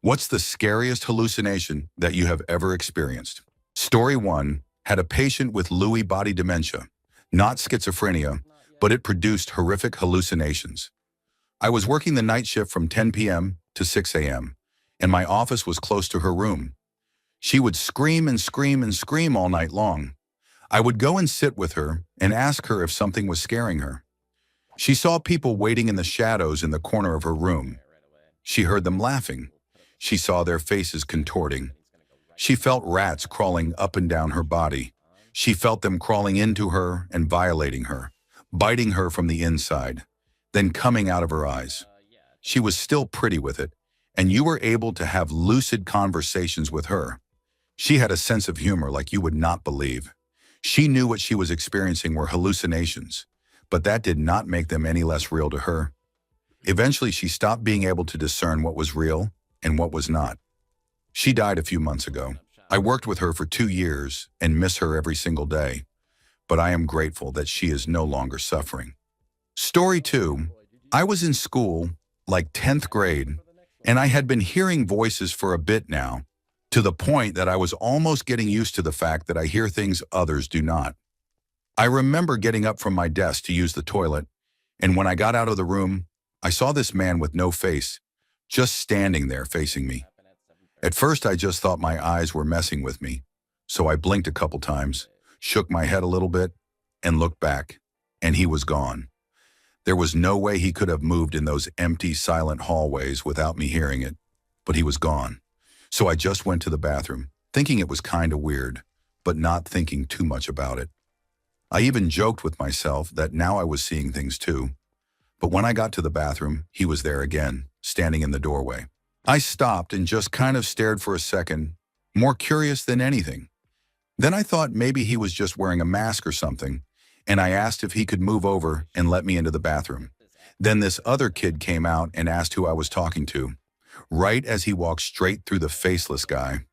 What's the scariest hallucination that you have ever experienced? Story 1 had a patient with Lewy body dementia, not schizophrenia, but it produced horrific hallucinations. I was working the night shift from 10 p.m. to 6 a.m., and my office was close to her room. She would scream and scream and scream all night long. I would go and sit with her and ask her if something was scaring her. She saw people waiting in the shadows in the corner of her room. She heard them laughing. She saw their faces contorting. She felt rats crawling up and down her body. She felt them crawling into her and violating her, biting her from the inside, then coming out of her eyes. She was still pretty with it, and you were able to have lucid conversations with her. She had a sense of humor like you would not believe. She knew what she was experiencing were hallucinations, but that did not make them any less real to her. Eventually, she stopped being able to discern what was real and what was not. She died a few months ago. I worked with her for 2 years and miss her every single day, but I am grateful that she is no longer suffering. Story 2. I was in school, like 10th grade, and I had been hearing voices for a bit now, to the point that I was almost getting used to the fact that I hear things others do not. I remember getting up from my desk to use the toilet, and when I got out of the room, I saw this man with no face, just standing there facing me. At first, I just thought my eyes were messing with me, so I blinked a couple times, shook my head a little bit, and looked back, and he was gone. There was no way he could have moved in those empty, silent hallways without me hearing it, but he was gone. So I just went to the bathroom, thinking it was kind of weird, but not thinking too much about it. I even joked with myself that now I was seeing things too. But when I got to the bathroom, he was there again, standing in the doorway. I stopped and just kind of stared for a second, more curious than anything. Then I thought maybe he was just wearing a mask or something, and I asked if he could move over and let me into the bathroom. Then this other kid came out and asked who I was talking to, right as he walked straight through the faceless guy.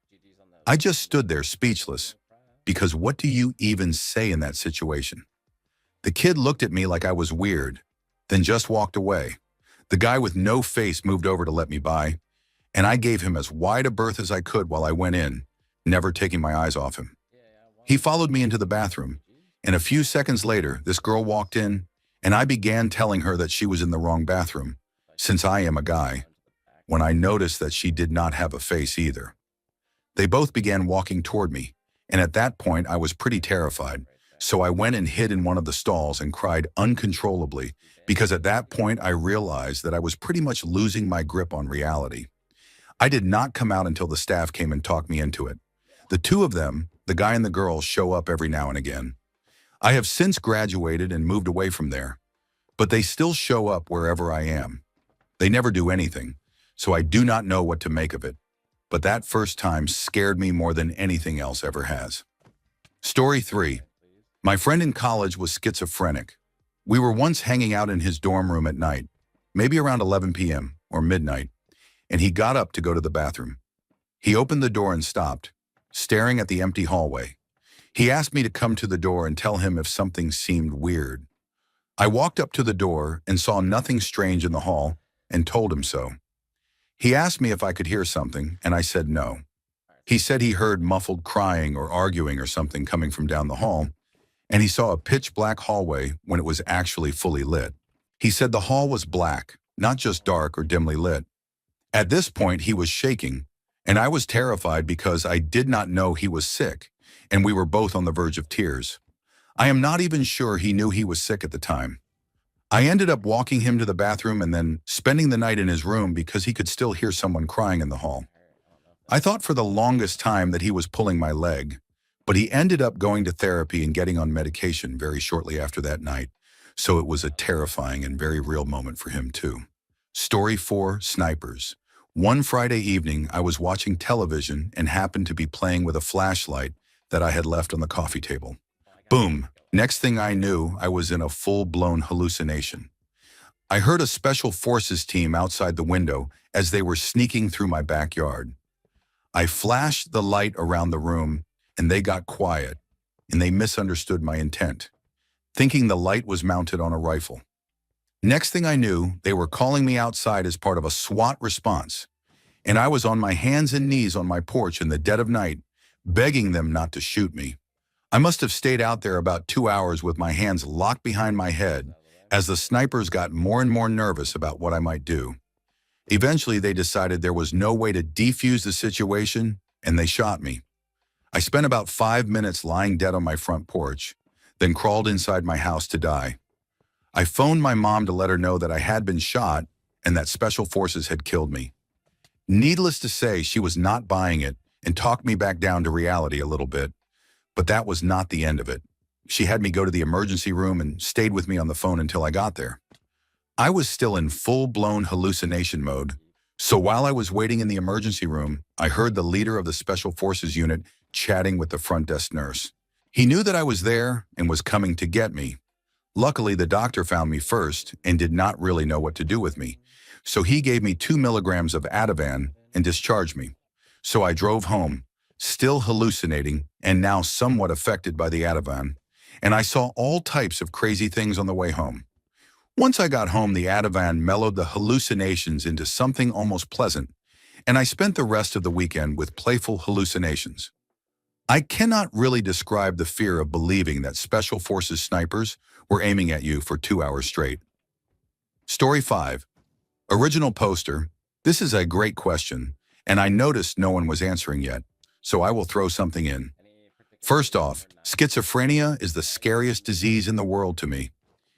I just stood there speechless, because what do you even say in that situation? The kid looked at me like I was weird, then just walked away. The guy with no face moved over to let me by, and I gave him as wide a berth as I could while I went in, never taking my eyes off him. He followed me into the bathroom, and a few seconds later, this girl walked in, and I began telling her that she was in the wrong bathroom, since I am a guy, when I noticed that she did not have a face either. They both began walking toward me, and at that point I was pretty terrified, so I went and hid in one of the stalls and cried uncontrollably, because at that point I realized that I was pretty much losing my grip on reality. I did not come out until the staff came and talked me into it. The two of them, the guy and the girl, show up every now and again. I have since graduated and moved away from there, but they still show up wherever I am. They never do anything, so I do not know what to make of it. But that first time scared me more than anything else ever has. Story 3. My friend in college was schizophrenic. We were once hanging out in his dorm room at night, maybe around 11 p.m. or midnight, and he got up to go to the bathroom. He opened the door and stopped, staring at the empty hallway. He asked me to come to the door and tell him if something seemed weird. I walked up to the door and saw nothing strange in the hall and told him so. He asked me if I could hear something, and I said no. He said he heard muffled crying or arguing or something coming from down the hall, and he saw a pitch-black hallway when it was actually fully lit. He said the hall was black, not just dark or dimly lit. At this point, he was shaking, and I was terrified because I did not know he was sick, and we were both on the verge of tears. I am not even sure he knew he was sick at the time. I ended up walking him to the bathroom and then spending the night in his room because he could still hear someone crying in the hall. I thought for the longest time that he was pulling my leg, but he ended up going to therapy and getting on medication very shortly after that night, so it was a terrifying and very real moment for him too. Story 4, Snipers. One Friday evening, I was watching television and happened to be playing with a flashlight that I had left on the coffee table. Boom! Next thing I knew, I was in a full-blown hallucination. I heard a special forces team outside the window as they were sneaking through my backyard. I flashed the light around the room, and they got quiet, and they misunderstood my intent, thinking the light was mounted on a rifle. Next thing I knew, they were calling me outside as part of a SWAT response, and I was on my hands and knees on my porch in the dead of night, begging them not to shoot me. I must have stayed out there about 2 hours with my hands locked behind my head as the snipers got more and more nervous about what I might do. Eventually, they decided there was no way to defuse the situation, and they shot me. I spent about 5 minutes lying dead on my front porch, then crawled inside my house to die. I phoned my mom to let her know that I had been shot and that special forces had killed me. Needless to say, she was not buying it and talked me back down to reality a little bit. But that was not the end of it. She had me go to the emergency room and stayed with me on the phone until I got there. I was still in full-blown hallucination mode, so while I was waiting in the emergency room, I heard the leader of the Special Forces unit chatting with the front desk nurse. He knew that I was there and was coming to get me. Luckily, the doctor found me first and did not really know what to do with me, so he gave me 2 milligrams of Ativan and discharged me. So I drove home, still hallucinating and now somewhat affected by the Ativan, and I saw all types of crazy things on the way home. Once I got home, the Ativan mellowed the hallucinations into something almost pleasant, and I spent the rest of the weekend with playful hallucinations. I cannot really describe the fear of believing that Special Forces snipers were aiming at you for 2 hours straight. Story 5. Original poster. This is a great question, and I noticed no one was answering yet, so I will throw something in. First off, schizophrenia is the scariest disease in the world to me.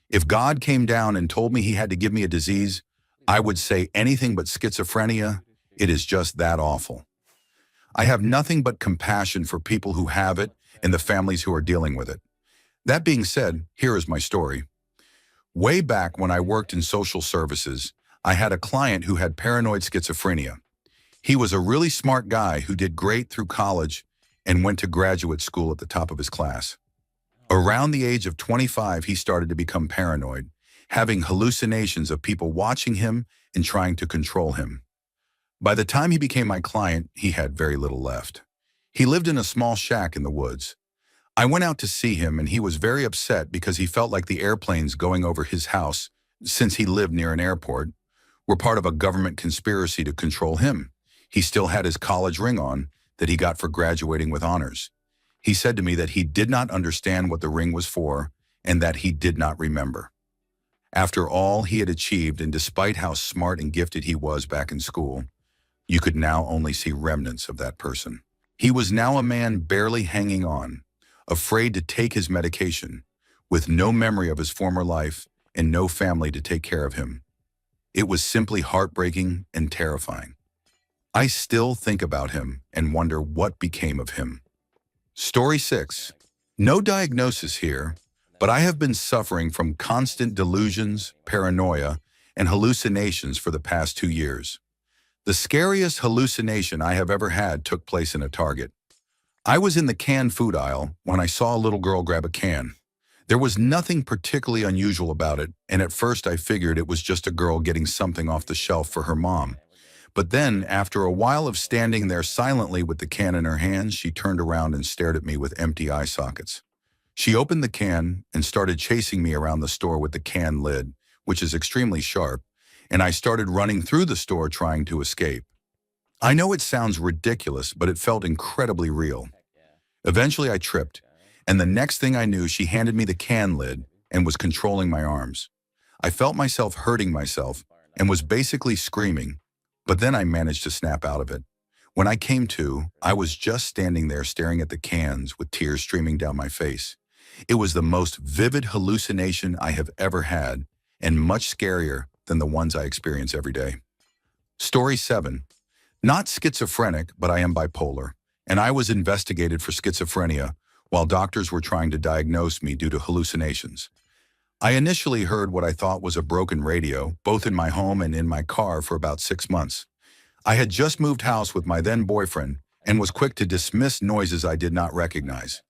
If God came down and told me he had to give me a disease, I would say anything but schizophrenia. It is just that awful. I have nothing but compassion for people who have it and the families who are dealing with it. That being said, here is my story. Way back when I worked in social services, I had a client who had paranoid schizophrenia. He was a really smart guy who did great through college and went to graduate school at the top of his class. Around the age of 25, he started to become paranoid, having hallucinations of people watching him and trying to control him. By the time he became my client, he had very little left. He lived in a small shack in the woods. I went out to see him, and he was very upset because he felt like the airplanes going over his house, since he lived near an airport, were part of a government conspiracy to control him. He still had his college ring on that he got for graduating with honors. He said to me that he did not understand what the ring was for and that he did not remember. After all he had achieved, and despite how smart and gifted he was back in school, you could now only see remnants of that person. He was now a man barely hanging on, afraid to take his medication, with no memory of his former life and no family to take care of him. It was simply heartbreaking and terrifying. I still think about him and wonder what became of him. Story 6. No diagnosis here, but I have been suffering from constant delusions, paranoia, and hallucinations for the past 2 years. The scariest hallucination I have ever had took place in a Target. I was in the canned food aisle when I saw a little girl grab a can. There was nothing particularly unusual about it, and at first I figured it was just a girl getting something off the shelf for her mom. But then, after a while of standing there silently with the can in her hands, she turned around and stared at me with empty eye sockets. She opened the can and started chasing me around the store with the can lid, which is extremely sharp, and I started running through the store trying to escape. I know it sounds ridiculous, but it felt incredibly real. Eventually I tripped, and the next thing I knew, she handed me the can lid and was controlling my arms. I felt myself hurting myself and was basically screaming, but then I managed to snap out of it. When I came to, I was just standing there staring at the cans with tears streaming down my face. It was the most vivid hallucination I have ever had, and much scarier than the ones I experience every day. Story 7. Not schizophrenic, but I am bipolar, and I was investigated for schizophrenia while doctors were trying to diagnose me due to hallucinations. I initially heard what I thought was a broken radio, both in my home and in my car, for about 6 months. I had just moved house with my then boyfriend and was quick to dismiss noises I did not recognize.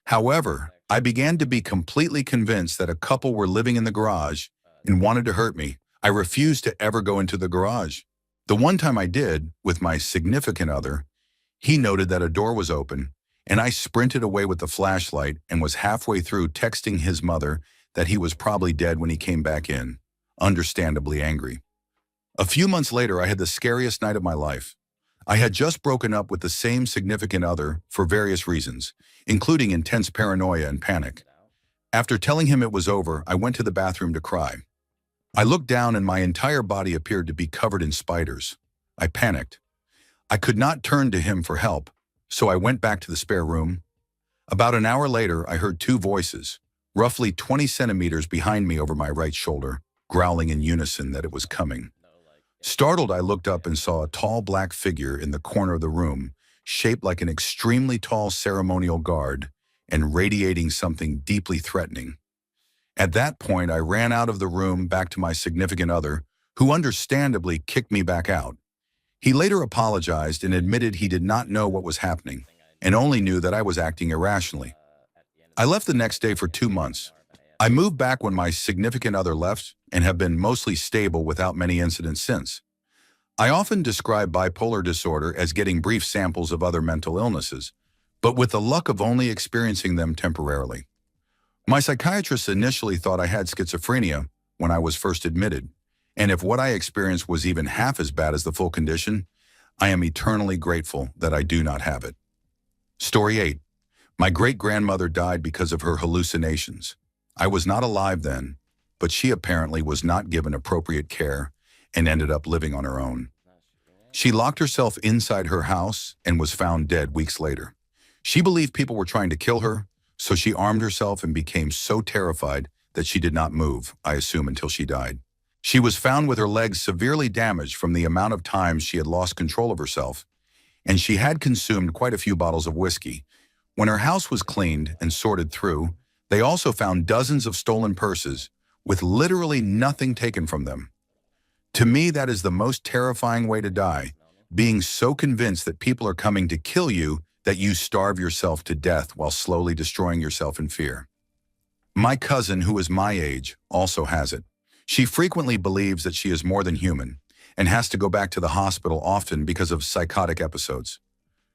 However, I began to be completely convinced that a couple were living in the garage and wanted to hurt me. I refused to ever go into the garage. The one time I did, with my significant other, he noted that a door was open, and I sprinted away with the flashlight and was halfway through texting his mother that he was probably dead when he came back in, understandably angry. A few months later, I had the scariest night of my life. I had just broken up with the same significant other for various reasons, including intense paranoia and panic. After telling him it was over, I went to the bathroom to cry. I looked down and my entire body appeared to be covered in spiders. I panicked. I could not turn to him for help, so I went back to the spare room. About an hour later, I heard two voices, roughly 20 centimeters behind me over my right shoulder, growling in unison that it was coming. Startled, I looked up and saw a tall black figure in the corner of the room, shaped like an extremely tall ceremonial guard and radiating something deeply threatening. At that point, I ran out of the room back to my significant other, who understandably kicked me back out. He later apologized and admitted he did not know what was happening and only knew that I was acting irrationally. I left the next day for 2 months. I moved back when my significant other left and have been mostly stable without many incidents since. I often describe bipolar disorder as getting brief samples of other mental illnesses, but with the luck of only experiencing them temporarily. My psychiatrist initially thought I had schizophrenia when I was first admitted, and if what I experienced was even half as bad as the full condition, I am eternally grateful that I do not have it. Story 8. My great-grandmother died because of her hallucinations. I was not alive then, but she apparently was not given appropriate care and ended up living on her own. She locked herself inside her house and was found dead weeks later. She believed people were trying to kill her, so she armed herself and became so terrified that she did not move, I assume, until she died. She was found with her legs severely damaged from the amount of times she had lost control of herself, and she had consumed quite a few bottles of whiskey. When her house was cleaned and sorted through, they also found dozens of stolen purses with literally nothing taken from them. To me, that is the most terrifying way to die, being so convinced that people are coming to kill you that you starve yourself to death while slowly destroying yourself in fear. My cousin, who is my age, also has it. She frequently believes that she is more than human and has to go back to the hospital often because of psychotic episodes.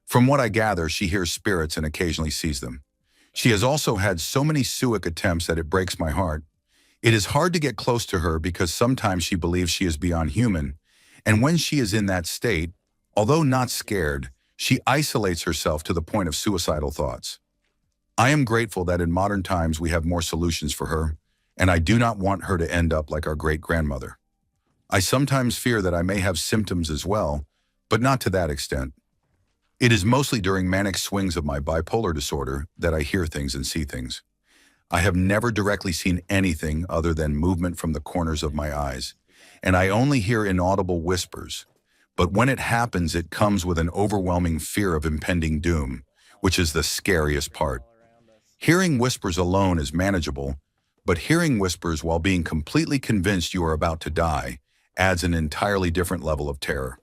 From what I gather, she hears spirits and occasionally sees them. She has also had so many suicide attempts that it breaks my heart. It is hard to get close to her because sometimes she believes she is beyond human, and when she is in that state, although not scared, she isolates herself to the point of suicidal thoughts. I am grateful that in modern times we have more solutions for her, and I do not want her to end up like our great-grandmother. I sometimes fear that I may have symptoms as well, but not to that extent. It is mostly during manic swings of my bipolar disorder that I hear things and see things. I have never directly seen anything other than movement from the corners of my eyes, and I only hear inaudible whispers. But when it happens, it comes with an overwhelming fear of impending doom, which is the scariest part. Hearing whispers alone is manageable, but hearing whispers while being completely convinced you are about to die adds an entirely different level of terror.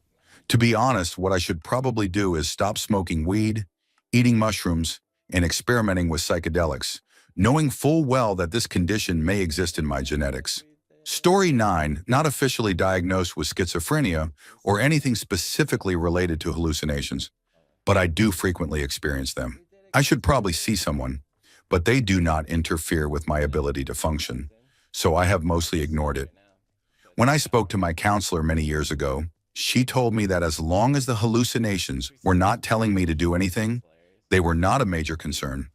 To be honest, what I should probably do is stop smoking weed, eating mushrooms, and experimenting with psychedelics, knowing full well that this condition may exist in my genetics. Story 9, not officially diagnosed with schizophrenia or anything specifically related to hallucinations, but I do frequently experience them. I should probably see someone, but they do not interfere with my ability to function, so I have mostly ignored it. When I spoke to my counselor many years ago, she told me that as long as the hallucinations were not telling me to do anything, they were not a major concern.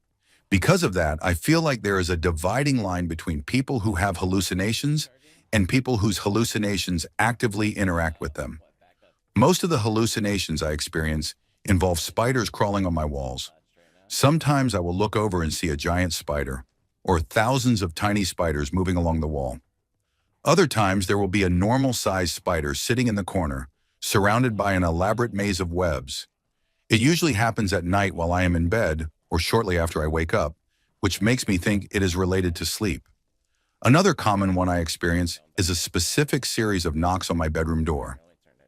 Because of that, I feel like there is a dividing line between people who have hallucinations and people whose hallucinations actively interact with them. Most of the hallucinations I experience involve spiders crawling on my walls. Sometimes I will look over and see a giant spider, or thousands of tiny spiders moving along the wall. Other times there will be a normal-sized spider sitting in the corner, surrounded by an elaborate maze of webs. It usually happens at night while I am in bed, or shortly after I wake up, which makes me think it is related to sleep. Another common one I experience is a specific series of knocks on my bedroom door.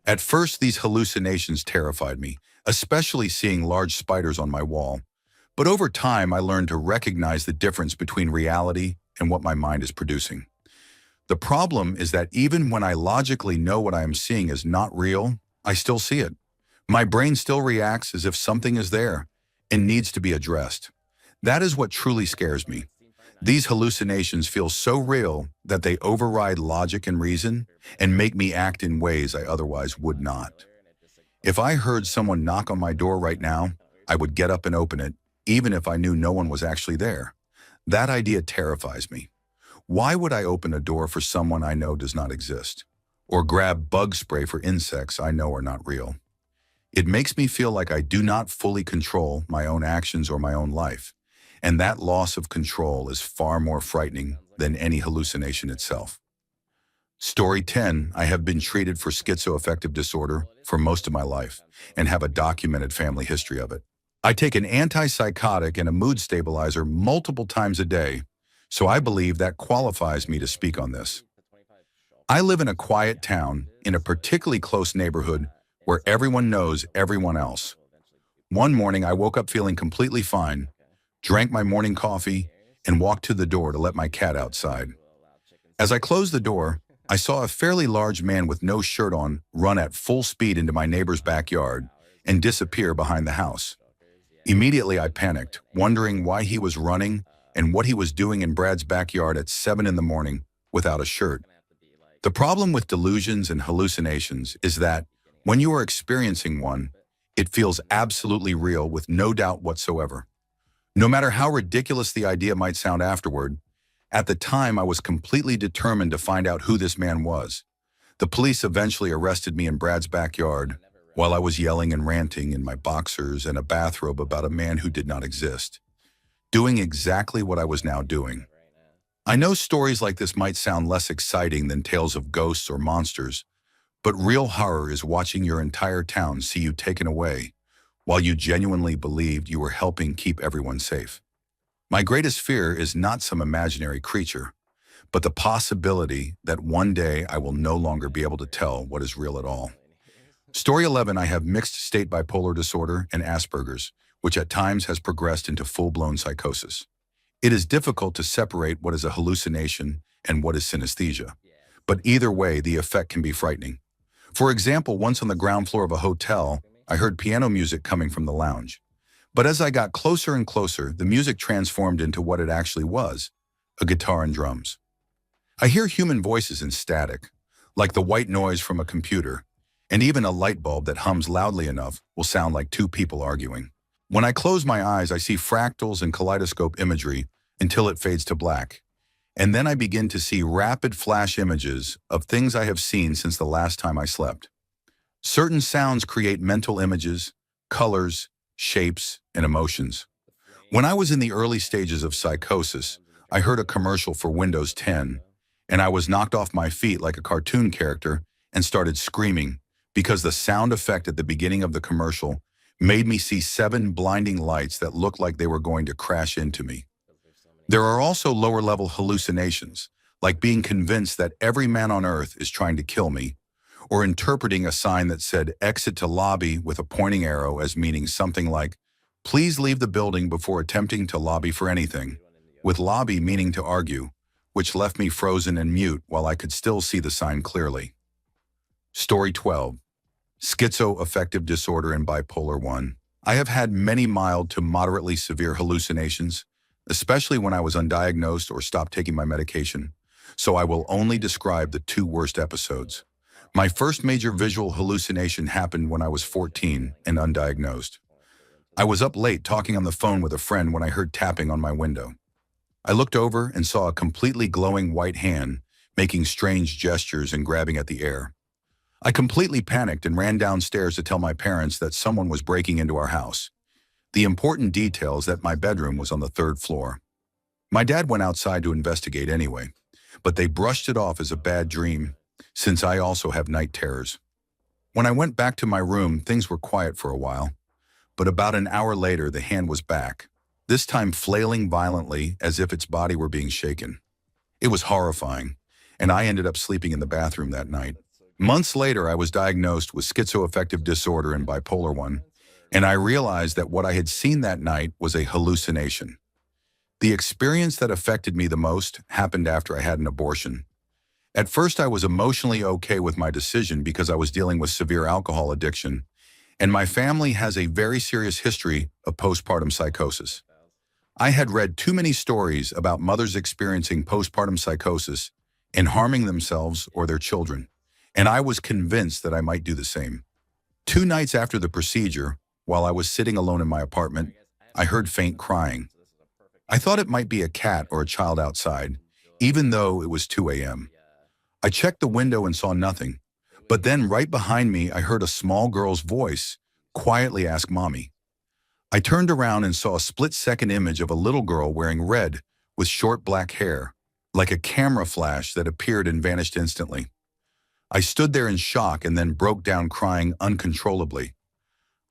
At first, these hallucinations terrified me, especially seeing large spiders on my wall. But over time, I learned to recognize the difference between reality and what my mind is producing. The problem is that even when I logically know what I am seeing is not real, I still see it. My brain still reacts as if something is there and needs to be addressed. That is what truly scares me. These hallucinations feel so real that they override logic and reason and make me act in ways I otherwise would not. If I heard someone knock on my door right now, I would get up and open it, even if I knew no one was actually there. That idea terrifies me. Why would I open a door for someone I know does not exist? Or grab bug spray for insects I know are not real? It makes me feel like I do not fully control my own actions or my own life. And that loss of control is far more frightening than any hallucination itself. Story 10, I have been treated for schizoaffective disorder for most of my life and have a documented family history of it. I take an antipsychotic and a mood stabilizer multiple times a day, so I believe that qualifies me to speak on this. I live in a quiet town in a particularly close neighborhood where everyone knows everyone else. One morning, I woke up feeling completely fine, drank my morning coffee, and walked to the door to let my cat outside. As I closed the door, I saw a fairly large man with no shirt on run at full speed into my neighbor's backyard and disappear behind the house. Immediately, I panicked, wondering why he was running and what he was doing in Brad's backyard at 7 in the morning without a shirt. The problem with delusions and hallucinations is that when you are experiencing one, it feels absolutely real with no doubt whatsoever. No matter how ridiculous the idea might sound afterward, at the time I was completely determined to find out who this man was. The police eventually arrested me in Brad's backyard while I was yelling and ranting in my boxers and a bathrobe about a man who did not exist, doing exactly what I was now doing. I know stories like this might sound less exciting than tales of ghosts or monsters, but real horror is watching your entire town see you taken away while you genuinely believed you were helping keep everyone safe. My greatest fear is not some imaginary creature, but the possibility that one day I will no longer be able to tell what is real at all. Story 11, I have mixed state bipolar disorder and Asperger's, which at times has progressed into full-blown psychosis. It is difficult to separate what is a hallucination and what is synesthesia, but either way, the effect can be frightening. For example, once on the ground floor of a hotel, I heard piano music coming from the lounge. But as I got closer and closer, the music transformed into what it actually was, a guitar and drums. I hear human voices in static, like the white noise from a computer, and even a light bulb that hums loudly enough will sound like two people arguing. When I close my eyes, I see fractals and kaleidoscope imagery until it fades to black. And then I begin to see rapid flash images of things I have seen since the last time I slept. Certain sounds create mental images, colors, shapes, and emotions. When I was in the early stages of psychosis, I heard a commercial for Windows 10, and I was knocked off my feet like a cartoon character and started screaming because the sound effect at the beginning of the commercial made me see 7 blinding lights that looked like they were going to crash into me. There are also lower-level hallucinations, like being convinced that every man on earth is trying to kill me, or interpreting a sign that said exit to lobby with a pointing arrow as meaning something like, please leave the building before attempting to lobby for anything, with lobby meaning to argue, which left me frozen and mute while I could still see the sign clearly. Story 12. Schizoaffective disorder and bipolar 1. I have had many mild to moderately severe hallucinations, especially when I was undiagnosed or stopped taking my medication, so I will only describe the 2 worst episodes. My first major visual hallucination happened when I was 14 and undiagnosed. I was up late talking on the phone with a friend when I heard tapping on my window. I looked over and saw a completely glowing white hand making strange gestures and grabbing at the air. I completely panicked and ran downstairs to tell my parents that someone was breaking into our house. The important detail is that my bedroom was on the 3rd floor. My dad went outside to investigate anyway, but they brushed it off as a bad dream, since I also have night terrors. When I went back to my room, things were quiet for a while, but about an hour later, the hand was back, this time flailing violently as if its body were being shaken. It was horrifying, and I ended up sleeping in the bathroom that night. Months later, I was diagnosed with schizoaffective disorder and bipolar 1, and I realized that what I had seen that night was a hallucination. The experience that affected me the most happened after I had an abortion. At first, I was emotionally okay with my decision because I was dealing with severe alcohol addiction, and my family has a very serious history of postpartum psychosis. I had read too many stories about mothers experiencing postpartum psychosis and harming themselves or their children, and I was convinced that I might do the same. 2 nights after the procedure, while I was sitting alone in my apartment, I heard faint crying. I thought it might be a cat or a child outside, even though it was 2 a.m. I checked the window and saw nothing, but then right behind me I heard a small girl's voice quietly ask Mommy. I turned around and saw a split-second image of a little girl wearing red with short black hair, like a camera flash that appeared and vanished instantly. I stood there in shock and then broke down crying uncontrollably.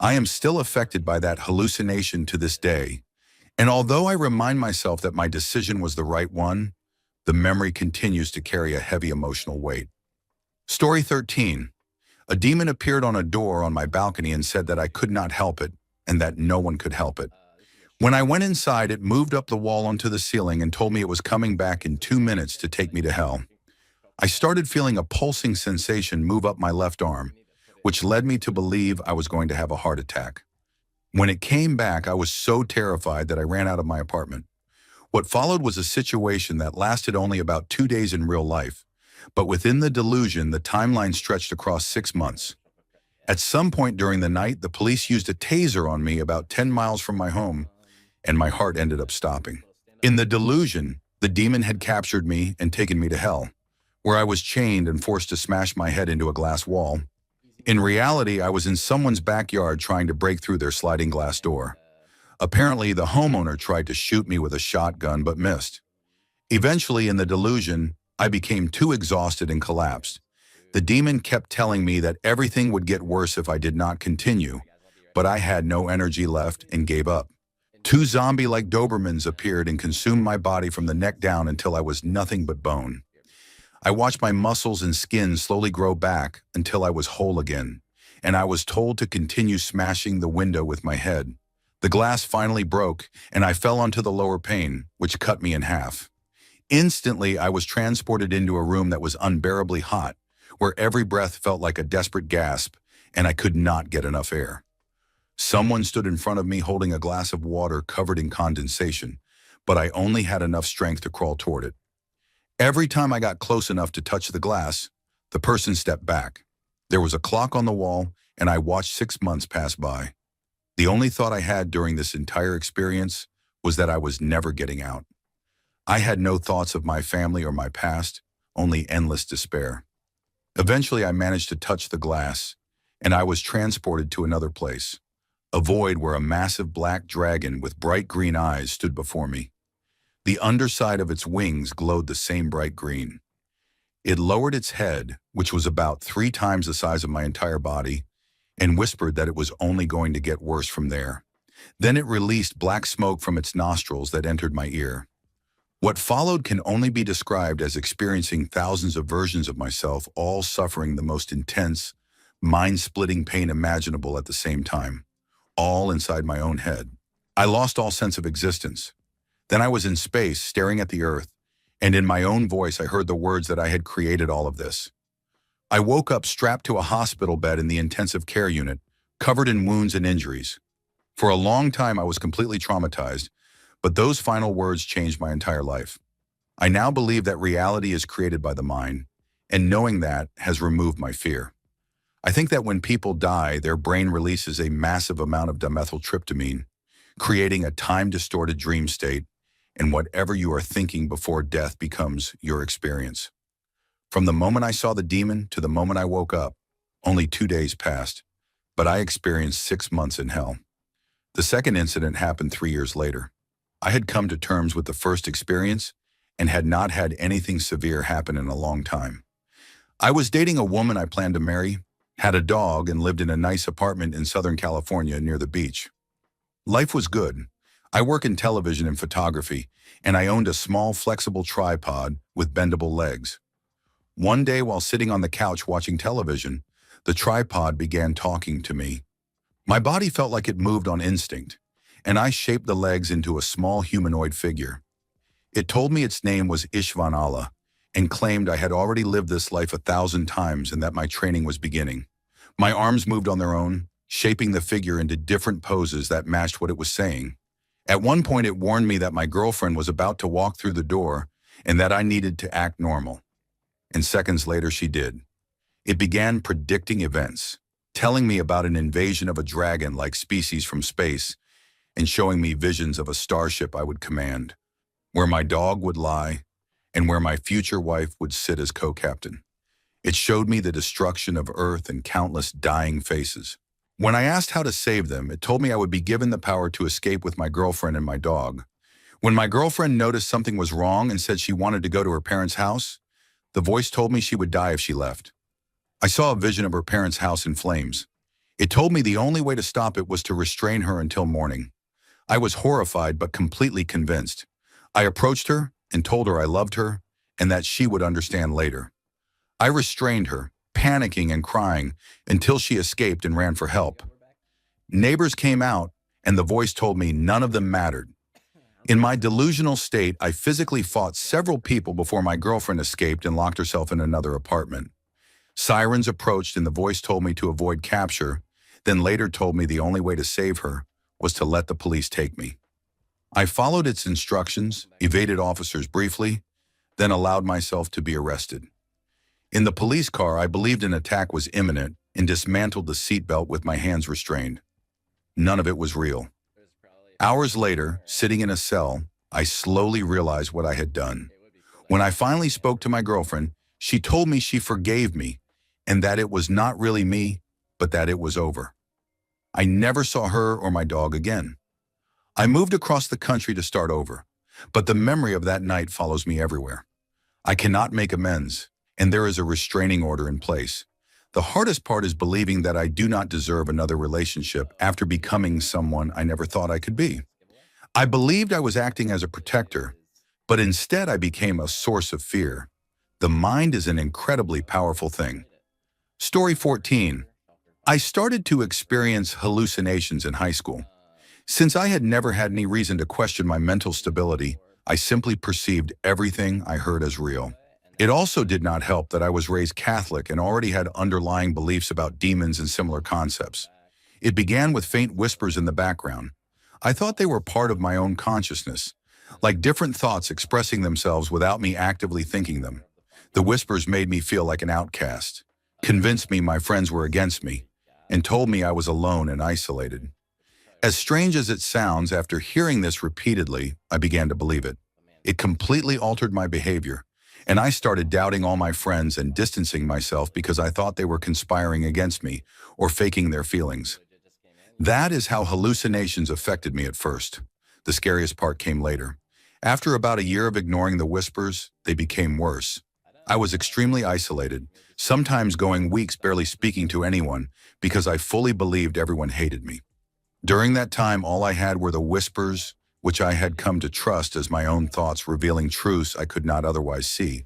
I am still affected by that hallucination to this day, and although I remind myself that my decision was the right one, the memory continues to carry a heavy emotional weight. Story 13. A demon appeared on a door on my balcony and said that I could not help it and that no one could help it. When I went inside, it moved up the wall onto the ceiling and told me it was coming back in 2 minutes to take me to hell. I started feeling a pulsing sensation move up my left arm, which led me to believe I was going to have a heart attack. When it came back, I was so terrified that I ran out of my apartment. What followed was a situation that lasted only about 2 days in real life, but within the delusion, the timeline stretched across 6 months. At some point during the night, the police used a taser on me about 10 miles from my home, and my heart ended up stopping. In the delusion, the demon had captured me and taken me to hell, where I was chained and forced to smash my head into a glass wall. In reality, I was in someone's backyard trying to break through their sliding glass door. Apparently, the homeowner tried to shoot me with a shotgun but missed. Eventually, in the delusion, I became too exhausted and collapsed. The demon kept telling me that everything would get worse if I did not continue, but I had no energy left and gave up. 2 zombie-like Dobermans appeared and consumed my body from the neck down until I was nothing but bone. I watched my muscles and skin slowly grow back until I was whole again, and I was told to continue smashing the window with my head. The glass finally broke, and I fell onto the lower pane, which cut me in half. Instantly, I was transported into a room that was unbearably hot, where every breath felt like a desperate gasp, and I could not get enough air. Someone stood in front of me holding a glass of water covered in condensation, but I only had enough strength to crawl toward it. Every time I got close enough to touch the glass, the person stepped back. There was a clock on the wall, and I watched 6 months pass by. The only thought I had during this entire experience was that I was never getting out. I had no thoughts of my family or my past, only endless despair. Eventually, I managed to touch the glass, and I was transported to another place, a void where a massive black dragon with bright green eyes stood before me. The underside of its wings glowed the same bright green. It lowered its head, which was about 3 times the size of my entire body, and whispered that it was only going to get worse from there. Then it released black smoke from its nostrils that entered my ear. What followed can only be described as experiencing thousands of versions of myself, all suffering the most intense, mind-splitting pain imaginable at the same time, all inside my own head. I lost all sense of existence. Then I was in space, staring at the earth, and in my own voice I heard the words that I had created all of this. I woke up strapped to a hospital bed in the intensive care unit, covered in wounds and injuries. For a long time I was completely traumatized, but those final words changed my entire life. I now believe that reality is created by the mind, and knowing that has removed my fear. I think that when people die, their brain releases a massive amount of dimethyltryptamine, creating a time-distorted dream state, and whatever you are thinking before death becomes your experience. From the moment I saw the demon to the moment I woke up, only 2 days passed, but I experienced 6 months in hell. The second incident happened 3 years later. I had come to terms with the first experience and had not had anything severe happen in a long time. I was dating a woman I planned to marry, had a dog, and lived in a nice apartment in Southern California near the beach. Life was good. I work in television and photography, and I owned a small flexible tripod with bendable legs. One day while sitting on the couch watching television, the tripod began talking to me. My body felt like it moved on instinct, and I shaped the legs into a small humanoid figure. It told me its name was Ishvanala and claimed I had already lived this life 1,000 times and that my training was beginning. My arms moved on their own, shaping the figure into different poses that matched what it was saying. At one point, it warned me that my girlfriend was about to walk through the door and that I needed to act normal. And seconds later, she did. It began predicting events, telling me about an invasion of a dragon-like species from space and showing me visions of a starship I would command, where my dog would lie and where my future wife would sit as co-captain. It showed me the destruction of Earth and countless dying faces. When I asked how to save them, it told me I would be given the power to escape with my girlfriend and my dog. When my girlfriend noticed something was wrong and said she wanted to go to her parents' house, the voice told me she would die if she left. I saw a vision of her parents' house in flames. It told me the only way to stop it was to restrain her until morning. I was horrified but completely convinced. I approached her and told her I loved her and that she would understand later. I restrained her, panicking and crying, until she escaped and ran for help. Neighbors came out, and the voice told me none of them mattered. In my delusional state, I physically fought several people before my girlfriend escaped and locked herself in another apartment. Sirens approached and the voice told me to avoid capture, then later told me the only way to save her was to let the police take me. I followed its instructions, evaded officers briefly, then allowed myself to be arrested. In the police car, I believed an attack was imminent and dismantled the seatbelt with my hands restrained. None of it was real. Hours later, sitting in a cell, I slowly realized what I had done. When I finally spoke to my girlfriend, she told me she forgave me and that it was not really me, but that it was over. I never saw her or my dog again. I moved across the country to start over, but the memory of that night follows me everywhere. I cannot make amends, and there is a restraining order in place. The hardest part is believing that I do not deserve another relationship after becoming someone I never thought I could be. I believed I was acting as a protector, but instead I became a source of fear. The mind is an incredibly powerful thing. Story 14. I started to experience hallucinations in high school. Since I had never had any reason to question my mental stability, I simply perceived everything I heard as real. It also did not help that I was raised Catholic and already had underlying beliefs about demons and similar concepts. It began with faint whispers in the background. I thought they were part of my own consciousness, like different thoughts expressing themselves without me actively thinking them. The whispers made me feel like an outcast, convinced me my friends were against me, and told me I was alone and isolated. As strange as it sounds, after hearing this repeatedly, I began to believe it. It completely altered my behavior, and I started doubting all my friends and distancing myself because I thought they were conspiring against me or faking their feelings. That is how hallucinations affected me at first. The scariest part came later. After about a year of ignoring the whispers, they became worse. I was extremely isolated, sometimes going weeks barely speaking to anyone because I fully believed everyone hated me. During that time, all I had were the whispers, which I had come to trust as my own thoughts revealing truths I could not otherwise see.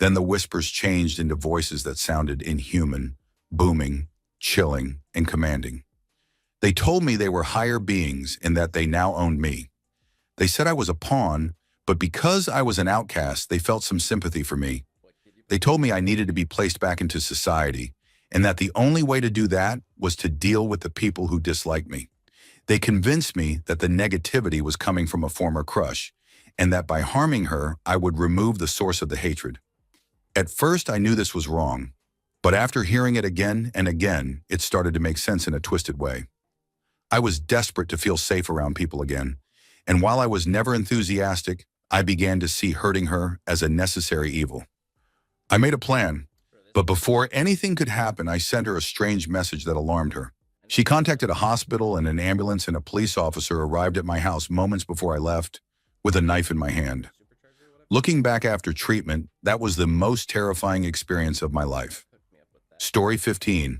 Then the whispers changed into voices that sounded inhuman, booming, chilling, and commanding. They told me they were higher beings and that they now owned me. They said I was a pawn, but because I was an outcast, they felt some sympathy for me. They told me I needed to be placed back into society, and that the only way to do that was to deal with the people who disliked me. They convinced me that the negativity was coming from a former crush, and that by harming her, I would remove the source of the hatred. At first, I knew this was wrong, but after hearing it again and again, it started to make sense in a twisted way. I was desperate to feel safe around people again, and while I was never enthusiastic, I began to see hurting her as a necessary evil. I made a plan, but before anything could happen, I sent her a strange message that alarmed her. She contacted a hospital and an ambulance, and a police officer arrived at my house moments before I left with a knife in my hand. Looking back after treatment, that was the most terrifying experience of my life. Story 15.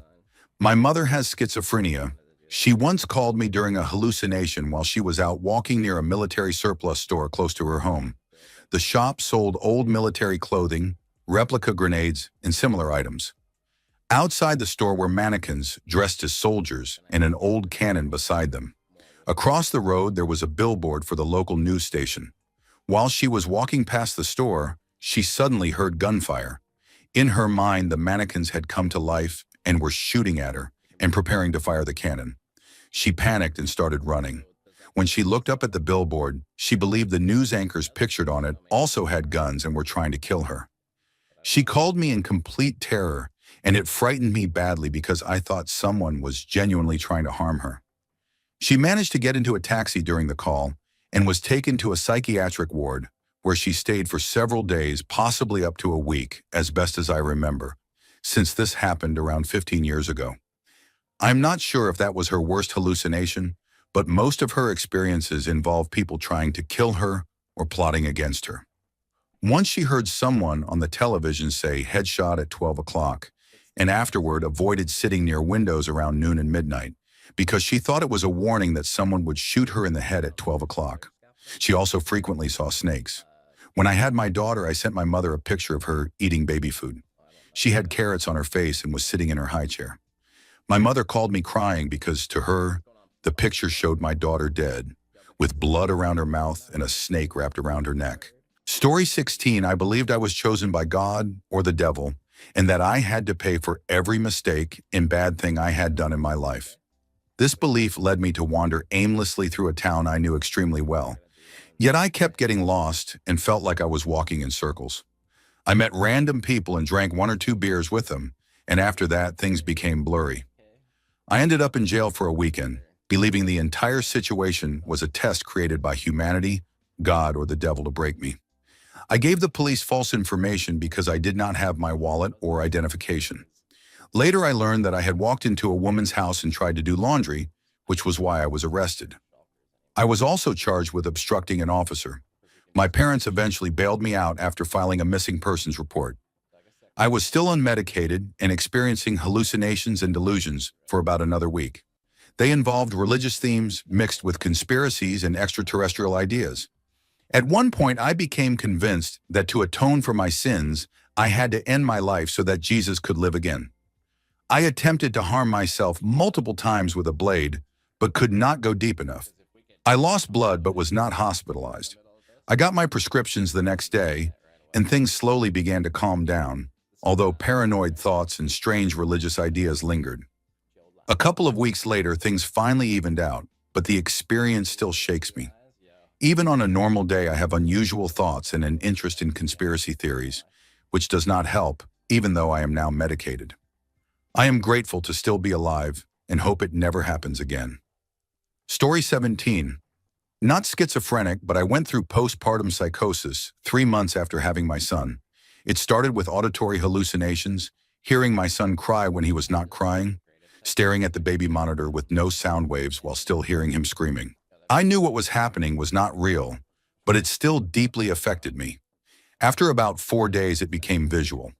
My mother has schizophrenia. She once called me during a hallucination while she was out walking near a military surplus store close to her home. The shop sold old military clothing, replica grenades, and similar items. Outside the store were mannequins dressed as soldiers and an old cannon beside them. Across the road, there was a billboard for the local news station. While she was walking past the store, she suddenly heard gunfire. In her mind, the mannequins had come to life and were shooting at her and preparing to fire the cannon. She panicked and started running. When she looked up at the billboard, she believed the news anchors pictured on it also had guns and were trying to kill her. She called me in complete terror and it frightened me badly because I thought someone was genuinely trying to harm her. She managed to get into a taxi during the call and was taken to a psychiatric ward where she stayed for several days, possibly up to a week, as best as I remember, since this happened around 15 years ago. I'm not sure if that was her worst hallucination, but most of her experiences involve people trying to kill her or plotting against her. Once she heard someone on the television say headshot at 12 o'clock, and afterward avoided sitting near windows around noon and midnight because she thought it was a warning that someone would shoot her in the head at 12 o'clock. She also frequently saw snakes. When I had my daughter, I sent my mother a picture of her eating baby food. She had carrots on her face and was sitting in her high chair. My mother called me crying because, to her, the picture showed my daughter dead, with blood around her mouth and a snake wrapped around her neck. Story 16, I believed I was chosen by God or the devil, and that I had to pay for every mistake and bad thing I had done in my life. This belief led me to wander aimlessly through a town I knew extremely well. Yet I kept getting lost and felt like I was walking in circles. I met random people and drank 1 or 2 beers with them, and after that, things became blurry. I ended up in jail for a weekend, believing the entire situation was a test created by humanity, God, or the devil to break me. I gave the police false information because I did not have my wallet or identification. Later, I learned that I had walked into a woman's house and tried to do laundry, which was why I was arrested. I was also charged with obstructing an officer. My parents eventually bailed me out after filing a missing persons report. I was still unmedicated and experiencing hallucinations and delusions for about another week. They involved religious themes mixed with conspiracies and extraterrestrial ideas. At one point, I became convinced that to atone for my sins, I had to end my life so that Jesus could live again. I attempted to harm myself multiple times with a blade, but could not go deep enough. I lost blood but was not hospitalized. I got my prescriptions the next day, and things slowly began to calm down, although paranoid thoughts and strange religious ideas lingered. A couple of weeks later, things finally evened out, but the experience still shakes me. Even on a normal day, I have unusual thoughts and an interest in conspiracy theories, which does not help, even though I am now medicated. I am grateful to still be alive and hope it never happens again. Story 17. Not schizophrenic, but I went through postpartum psychosis 3 months after having my son. It started with auditory hallucinations, hearing my son cry when he was not crying, staring at the baby monitor with no sound waves while still hearing him screaming. I knew what was happening was not real, but it still deeply affected me. After about 4 days, it became visual.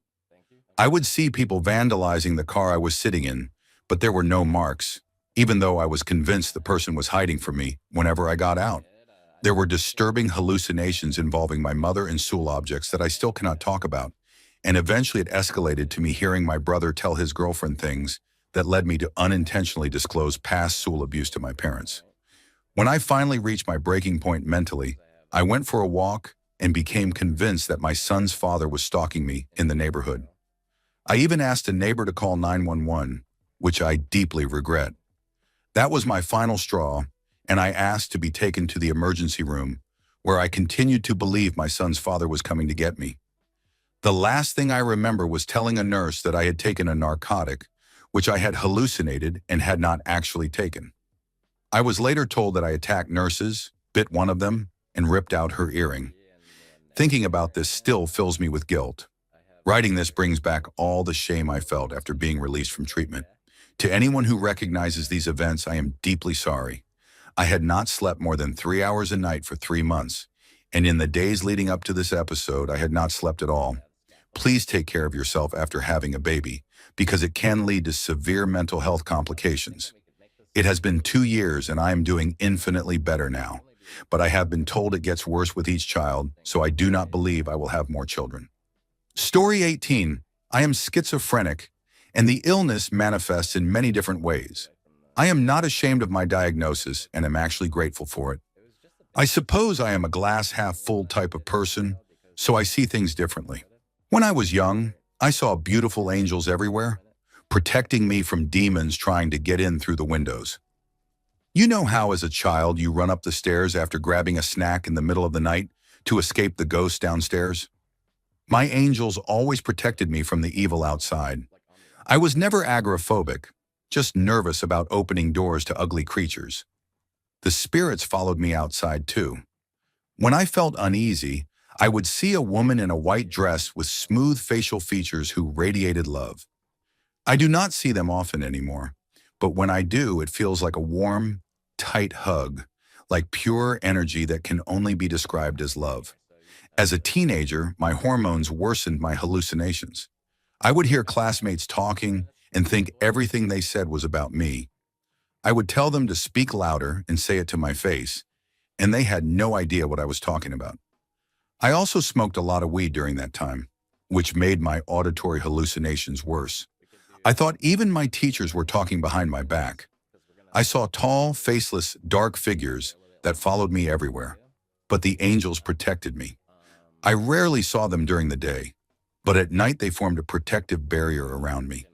I would see people vandalizing the car I was sitting in, but there were no marks, even though I was convinced the person was hiding from me whenever I got out. There were disturbing hallucinations involving my mother and Sewell objects that I still cannot talk about, and eventually it escalated to me hearing my brother tell his girlfriend things that led me to unintentionally disclose past Sewell abuse to my parents. When I finally reached my breaking point mentally, I went for a walk and became convinced that my son's father was stalking me in the neighborhood. I even asked a neighbor to call 911, which I deeply regret. That was my final straw, and I asked to be taken to the emergency room, where I continued to believe my son's father was coming to get me. The last thing I remember was telling a nurse that I had taken a narcotic, which I had hallucinated and had not actually taken. I was later told that I attacked nurses, bit one of them, and ripped out her earring. Thinking about this still fills me with guilt. Writing this brings back all the shame I felt after being released from treatment. To anyone who recognizes these events, I am deeply sorry. I had not slept more than 3 hours a night for 3 months, and in the days leading up to this episode, I had not slept at all. Please take care of yourself after having a baby, because it can lead to severe mental health complications. It has been 2 years and I am doing infinitely better now, but I have been told it gets worse with each child, so I do not believe I will have more children. Story 18. I am schizophrenic, and the illness manifests in many different ways. I am not ashamed of my diagnosis and am actually grateful for it. I suppose I am a glass half full type of person, so I see things differently. When I was young, I saw beautiful angels everywhere, protecting me from demons trying to get in through the windows. You know how as a child you run up the stairs after grabbing a snack in the middle of the night to escape the ghosts downstairs? My angels always protected me from the evil outside. I was never agoraphobic, just nervous about opening doors to ugly creatures. The spirits followed me outside too. When I felt uneasy, I would see a woman in a white dress with smooth facial features who radiated love. I do not see them often anymore, but when I do, it feels like a warm, tight hug, like pure energy that can only be described as love. As a teenager, my hormones worsened my hallucinations. I would hear classmates talking and think everything they said was about me. I would tell them to speak louder and say it to my face, and they had no idea what I was talking about. I also smoked a lot of weed during that time, which made my auditory hallucinations worse. I thought even my teachers were talking behind my back. I saw tall, faceless, dark figures that followed me everywhere, but the angels protected me. I rarely saw them during the day, but at night they formed a protective barrier around me.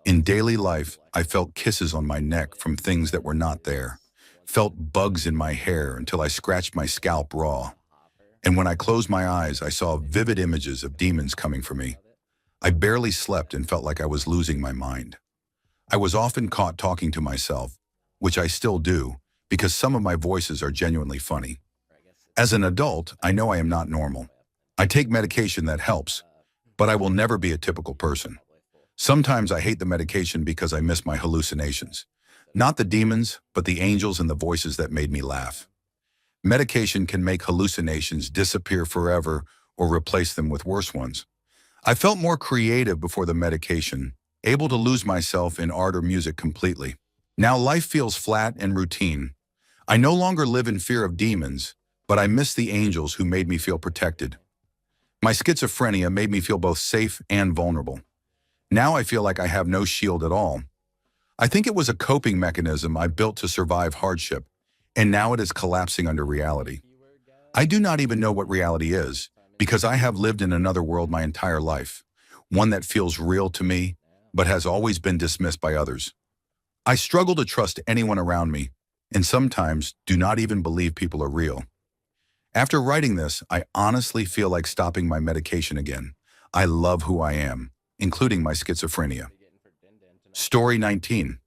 In daily life, I felt kisses on my neck from things that were not there, felt bugs in my hair until I scratched my scalp raw. And when I closed my eyes, I saw vivid images of demons coming for me. I barely slept and felt like I was losing my mind. I was often caught talking to myself, which I still do, because some of my voices are genuinely funny. As an adult, I know I am not normal. I take medication that helps, but I will never be a typical person. Sometimes I hate the medication because I miss my hallucinations. Not the demons, but the angels and the voices that made me laugh. Medication can make hallucinations disappear forever or replace them with worse ones. I felt more creative before the medication, able to lose myself in art or music completely. Now life feels flat and routine. I no longer live in fear of demons, but I miss the angels who made me feel protected. My schizophrenia made me feel both safe and vulnerable. Now I feel like I have no shield at all. I think it was a coping mechanism I built to survive hardship, and now it is collapsing under reality. I do not even know what reality is, because I have lived in another world my entire life, one that feels real to me, but has always been dismissed by others. I struggle to trust anyone around me, and sometimes do not even believe people are real. After writing this, I honestly feel like stopping my medication again. I love who I am, including my schizophrenia. Story 19.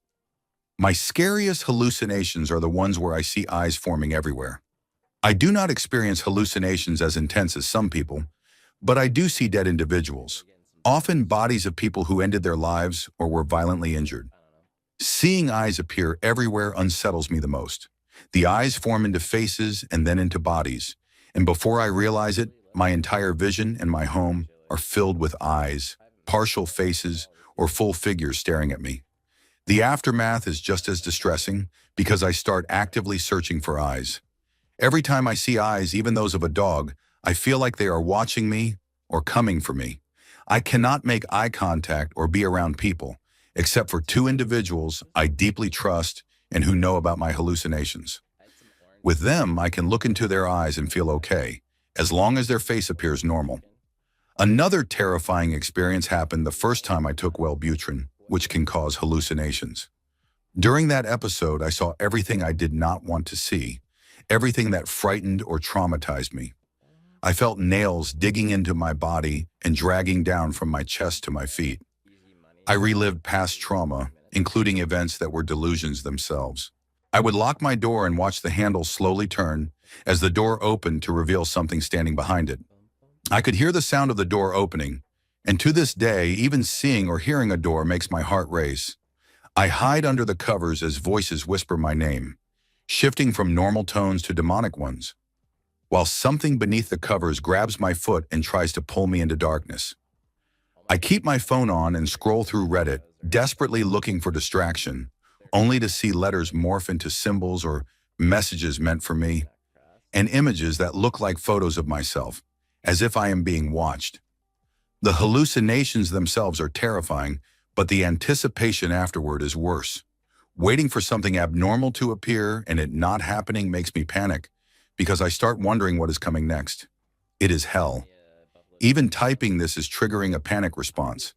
My scariest hallucinations are the ones where I see eyes forming everywhere. I do not experience hallucinations as intense as some people, but I do see dead individuals, often bodies of people who ended their lives or were violently injured. Seeing eyes appear everywhere unsettles me the most. The eyes form into faces and then into bodies, and before I realize it, my entire vision and my home are filled with eyes, partial faces, or full figures staring at me. The aftermath is just as distressing because I start actively searching for eyes. Every time I see eyes, even those of a dog, I feel like they are watching me or coming for me. I cannot make eye contact or be around people, except for two individuals I deeply trust and who know about my hallucinations. With them, I can look into their eyes and feel okay, as long as their face appears normal. Another terrifying experience happened the first time I took Wellbutrin, which can cause hallucinations. During that episode, I saw everything I did not want to see, everything that frightened or traumatized me. I felt nails digging into my body and dragging down from my chest to my feet. I relived past trauma, including events that were delusions themselves. I would lock my door and watch the handle slowly turn as the door opened to reveal something standing behind it. I could hear the sound of the door opening, and to this day, even seeing or hearing a door makes my heart race. I hide under the covers as voices whisper my name, shifting from normal tones to demonic ones, while something beneath the covers grabs my foot and tries to pull me into darkness. I keep my phone on and scroll through Reddit, desperately looking for distraction, only to see letters morph into symbols or messages meant for me, and images that look like photos of myself, as if I am being watched. The hallucinations themselves are terrifying, but the anticipation afterward is worse. Waiting for something abnormal to appear and it not happening makes me panic, because I start wondering what is coming next. It is hell. Even typing this is triggering a panic response.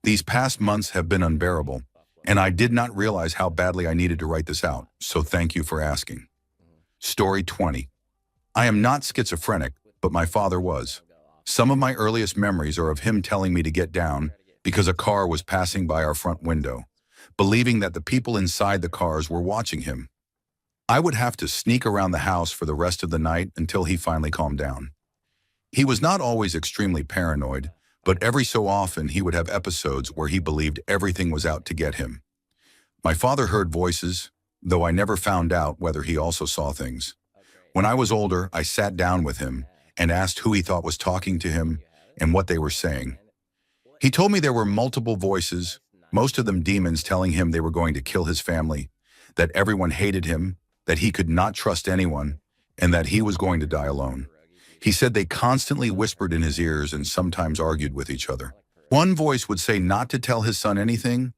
These past months have been unbearable, and I did not realize how badly I needed to write this out, so thank you for asking. Story 20. I am not schizophrenic, but my father was. Some of my earliest memories are of him telling me to get down, because a car was passing by our front window, believing that the people inside the cars were watching him. I would have to sneak around the house for the rest of the night until he finally calmed down. He was not always extremely paranoid, but every so often he would have episodes where he believed everything was out to get him. My father heard voices, though I never found out whether he also saw things. When I was older, I sat down with him and asked who he thought was talking to him and what they were saying. He told me there were multiple voices, most of them demons telling him they were going to kill his family, that everyone hated him, that he could not trust anyone, and that he was going to die alone. He said they constantly whispered in his ears and sometimes argued with each other. One voice would say not to tell his son anything,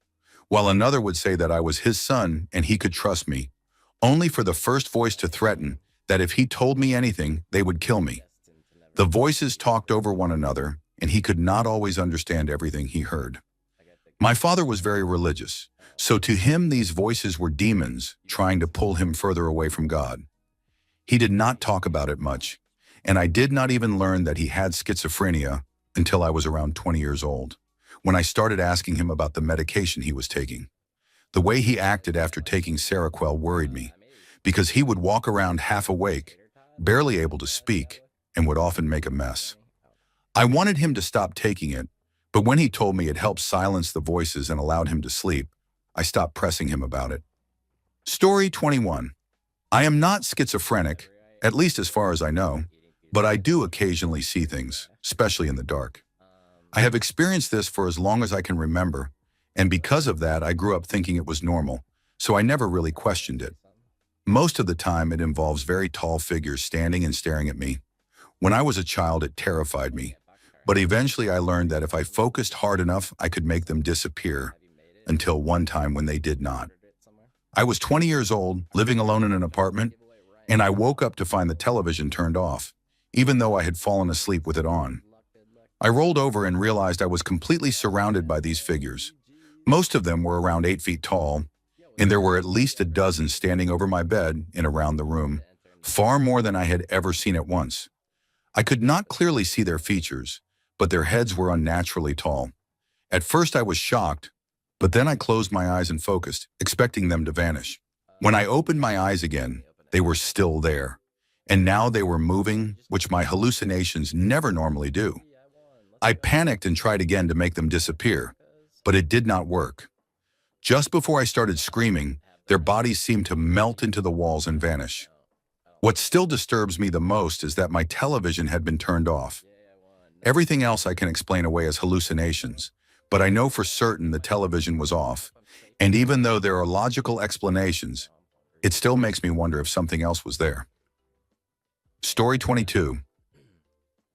while another would say that I was his son and he could trust me, only for the first voice to threaten that if he told me anything, they would kill me. The voices talked over one another, and he could not always understand everything he heard. My father was very religious, so to him these voices were demons trying to pull him further away from God. He did not talk about it much, and I did not even learn that he had schizophrenia until I was around 20 years old, when I started asking him about the medication he was taking. The way he acted after taking Seroquel worried me, because he would walk around half awake, barely able to speak, and would often make a mess. I wanted him to stop taking it, but when he told me it helped silence the voices and allowed him to sleep, I stopped pressing him about it. Story 21. I am not schizophrenic, at least as far as I know, but I do occasionally see things, especially in the dark. I have experienced this for as long as I can remember, and because of that, I grew up thinking it was normal, so I never really questioned it. Most of the time, it involves very tall figures standing and staring at me. When I was a child, it terrified me, but eventually I learned that if I focused hard enough, I could make them disappear, until one time when they did not. I was 20 years old, living alone in an apartment, and I woke up to find the television turned off, even though I had fallen asleep with it on. I rolled over and realized I was completely surrounded by these figures. Most of them were around 8 feet tall, and there were at least a dozen standing over my bed and around the room, far more than I had ever seen at once. I could not clearly see their features, but their heads were unnaturally tall. At first I was shocked, but then I closed my eyes and focused, expecting them to vanish. When I opened my eyes again, they were still there, and now they were moving, which my hallucinations never normally do. I panicked and tried again to make them disappear, but it did not work. Just before I started screaming, their bodies seemed to melt into the walls and vanish. What still disturbs me the most is that my television had been turned off. Everything else I can explain away as hallucinations, but I know for certain the television was off, and even though there are logical explanations, it still makes me wonder if something else was there. Story 22.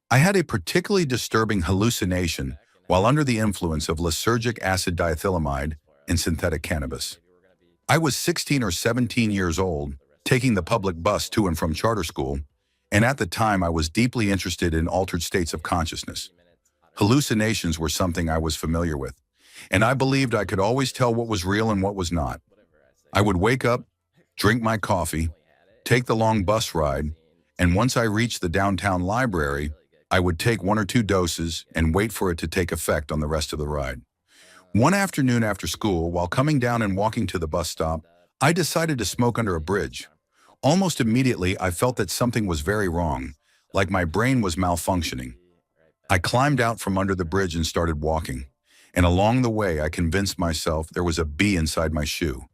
I had a particularly disturbing hallucination while under the influence of lysergic acid diethylamide and synthetic cannabis. I was 16 or 17 years old, taking the public bus to and from charter school, and at the time I was deeply interested in altered states of consciousness. Hallucinations were something I was familiar with, and I believed I could always tell what was real and what was not. I would wake up, drink my coffee, take the long bus ride, and once I reached the downtown library, I would take 1 or 2 doses and wait for it to take effect on the rest of the ride. One afternoon after school, while coming down and walking to the bus stop, I decided to smoke under a bridge. Almost immediately, I felt that something was very wrong, like my brain was malfunctioning. I climbed out from under the bridge and started walking, and along the way, I convinced myself there was a bee inside my shoe.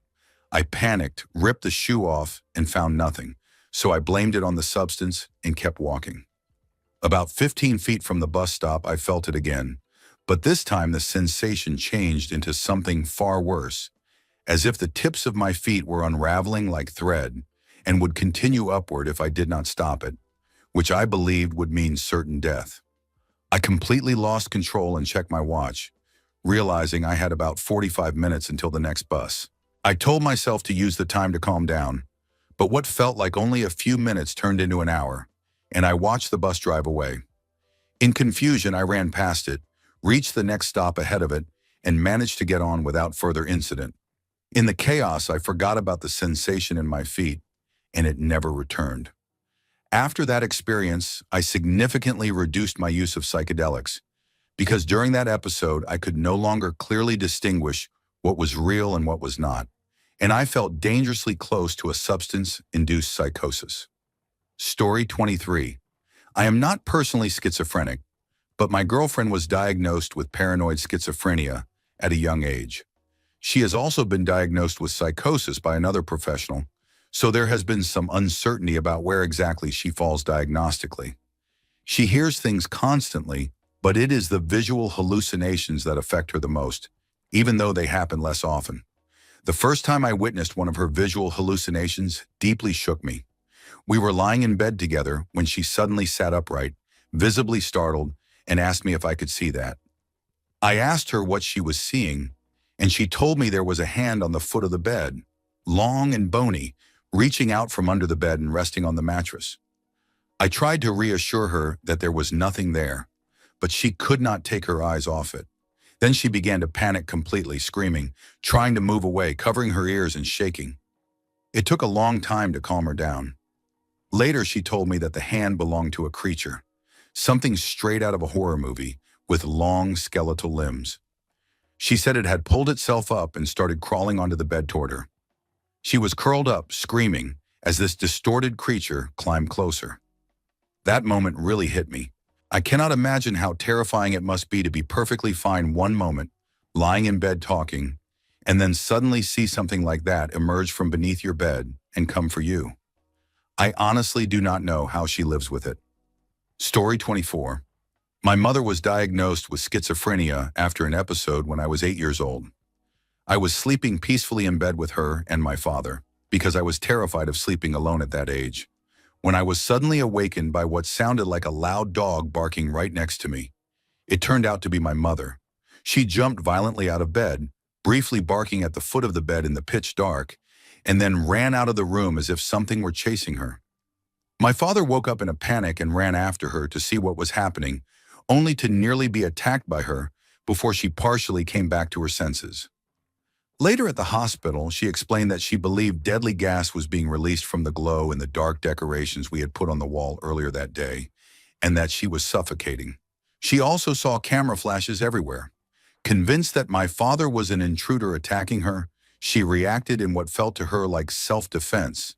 I panicked, ripped the shoe off, and found nothing, so I blamed it on the substance and kept walking. About 15 feet from the bus stop, I felt it again, but this time the sensation changed into something far worse, as if the tips of my feet were unraveling like thread and would continue upward if I did not stop it, which I believed would mean certain death. I completely lost control and checked my watch, realizing I had about 45 minutes until the next bus. I told myself to use the time to calm down, but what felt like only a few minutes turned into an hour, and I watched the bus drive away. In confusion, I ran past it, reached the next stop ahead of it, and managed to get on without further incident. In the chaos, I forgot about the sensation in my feet, and it never returned. After that experience, I significantly reduced my use of psychedelics, because during that episode, I could no longer clearly distinguish what was real and what was not, and I felt dangerously close to a substance-induced psychosis. Story 23. I am not personally schizophrenic, but my girlfriend was diagnosed with paranoid schizophrenia at a young age. She has also been diagnosed with psychosis by another professional, so there has been some uncertainty about where exactly she falls diagnostically. She hears things constantly, but it is the visual hallucinations that affect her the most, even though they happen less often. The first time I witnessed one of her visual hallucinations deeply shook me. We were lying in bed together when she suddenly sat upright, visibly startled, and asked me if I could see that. I asked her what she was seeing, and she told me there was a hand on the foot of the bed, long and bony, reaching out from under the bed and resting on the mattress. I tried to reassure her that there was nothing there, but she could not take her eyes off it. Then she began to panic completely, screaming, trying to move away, covering her ears and shaking. It took a long time to calm her down. Later, she told me that the hand belonged to a creature, something straight out of a horror movie, with long skeletal limbs. She said it had pulled itself up and started crawling onto the bed toward her. She was curled up, screaming, as this distorted creature climbed closer. That moment really hit me. I cannot imagine how terrifying it must be to be perfectly fine one moment, lying in bed talking, and then suddenly see something like that emerge from beneath your bed and come for you. I honestly do not know how she lives with it. Story 24. My mother was diagnosed with schizophrenia after an episode when I was 8 years old. I was sleeping peacefully in bed with her and my father, because I was terrified of sleeping alone at that age, when I was suddenly awakened by what sounded like a loud dog barking right next to me. It turned out to be my mother. She jumped violently out of bed, briefly barking at the foot of the bed in the pitch dark, and then ran out of the room as if something were chasing her. My father woke up in a panic and ran after her to see what was happening, only to nearly be attacked by her before she partially came back to her senses. Later at the hospital, she explained that she believed deadly gas was being released from the glow in the dark decorations we had put on the wall earlier that day, and that she was suffocating. She also saw camera flashes everywhere. Convinced that my father was an intruder attacking her, she reacted in what felt to her like self-defense,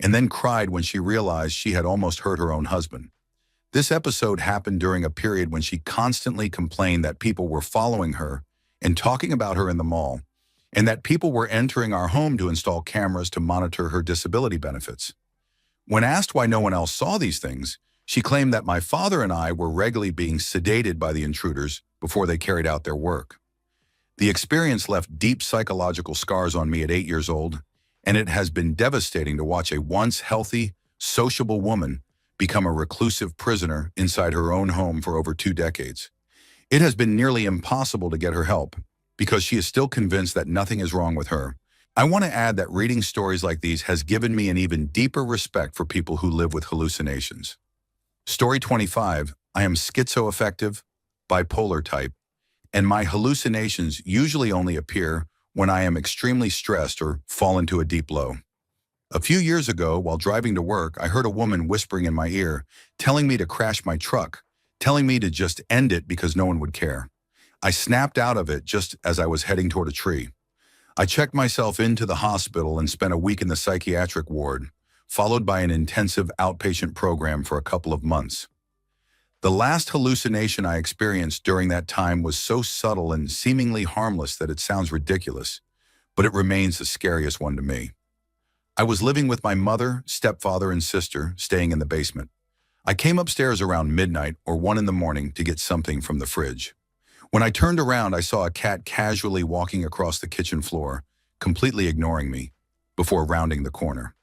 and then cried when she realized she had almost hurt her own husband. This episode happened during a period when she constantly complained that people were following her and talking about her in the mall, and that people were entering our home to install cameras to monitor her disability benefits. When asked why no one else saw these things, she claimed that my father and I were regularly being sedated by the intruders before they carried out their work. The experience left deep psychological scars on me at 8 years old, and it has been devastating to watch a once healthy, sociable woman become a reclusive prisoner inside her own home for over 2 decades. It has been nearly impossible to get her help, because she is still convinced that nothing is wrong with her. I want to add that reading stories like these has given me an even deeper respect for people who live with hallucinations. Story 25. I am schizoaffective, bipolar type, and my hallucinations usually only appear when I am extremely stressed or fall into a deep low. A few years ago, while driving to work, I heard a woman whispering in my ear, telling me to crash my truck, telling me to just end it because no one would care. I snapped out of it just as I was heading toward a tree. I checked myself into the hospital and spent a week in the psychiatric ward, followed by an intensive outpatient program for a couple of months. The last hallucination I experienced during that time was so subtle and seemingly harmless that it sounds ridiculous, but it remains the scariest one to me. I was living with my mother, stepfather, and sister, staying in the basement. I came upstairs around midnight or 1 in the morning to get something from the fridge. When I turned around, I saw a cat casually walking across the kitchen floor, completely ignoring me, before rounding the corner.